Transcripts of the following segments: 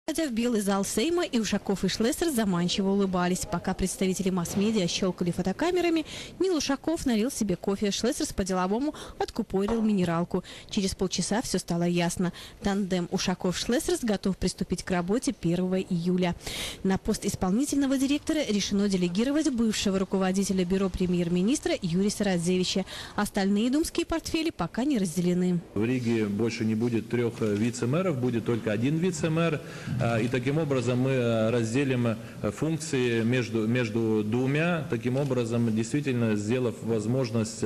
Входя в белый зал Сейма, и Ушаков, и Шлессер заманчиво улыбались. Пока представители масс-медиа щелкали фотокамерами, Нил Ушаков налил себе кофе, Шлессер по-деловому откупорил минералку. Через полчаса все стало ясно. Тандем Ушаков-Шлессер готов приступить к работе 1 июля. На пост исполнительного директора решено делегировать бывшего руководителя бюро премьер-министра Юриса Радзевича. Остальные думские портфели пока не разделены. В Риге больше не будет 3 вице-мэров, будет только 1 вице-мэр. И таким образом мы разделим функции между двумя, таким образом действительно сделав возможность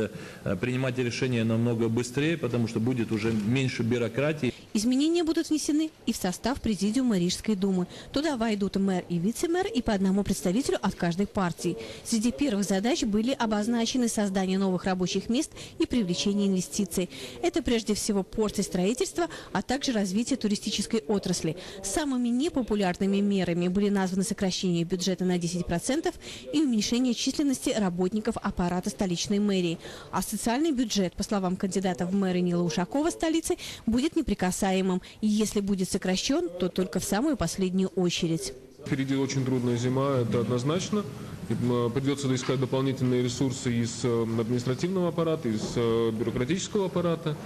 принимать решения намного быстрее, потому что будет уже меньше бюрократии. Изменения будут внесены и в состав Президиума Рижской думы. Туда войдут мэр и вице-мэр и по одному представителю от каждой партии. Среди первых задач были обозначены создание новых рабочих мест и привлечение инвестиций. Это прежде всего порт и строительство, а также развитие туристической отрасли. Самыми непопулярными мерами были названы сокращение бюджета на 10% и уменьшение численности работников аппарата столичной мэрии. А социальный бюджет, по словам кандидата в мэры Нила Ушакова столицы, будет неприкасаемым. И если будет сокращен, то только в самую последнюю очередь. Впереди очень трудная зима, это однозначно. Придется искать дополнительные ресурсы из административного аппарата, из бюрократического аппарата,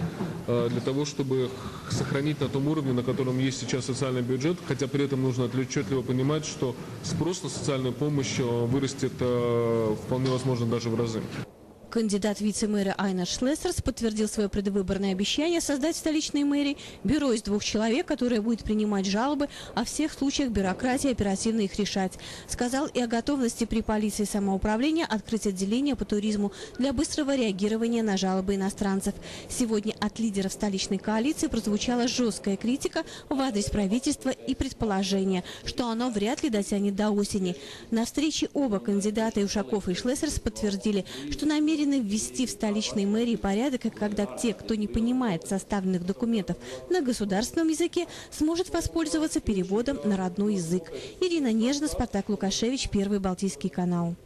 для того, чтобы сохранить на том уровне, на котором есть сейчас социальный бюджет. Хотя при этом нужно отчетливо понимать, что спрос на социальную помощь вырастет вполне возможно даже в разы. Кандидат вице-мэра Айнар Шлессерс подтвердил свое предвыборное обещание создать в столичной мэрии бюро из 2 человек, которое будет принимать жалобы о всех случаях бюрократии и оперативно их решать. Сказал и о готовности при полиции самоуправления открыть отделение по туризму для быстрого реагирования на жалобы иностранцев. Сегодня от лидеров столичной коалиции прозвучала жесткая критика в адрес правительства и предположение, что оно вряд ли дотянет до осени. На встрече оба кандидата, и Ушаков, и Шлессерс, подтвердили, что намерены ввести в столичной мэрии порядок, когда те, кто не понимает составленных документов на государственном языке, сможет воспользоваться переводом на родной язык. Ирина Нежна, Спартак Лукашевич, Первый Балтийский канал.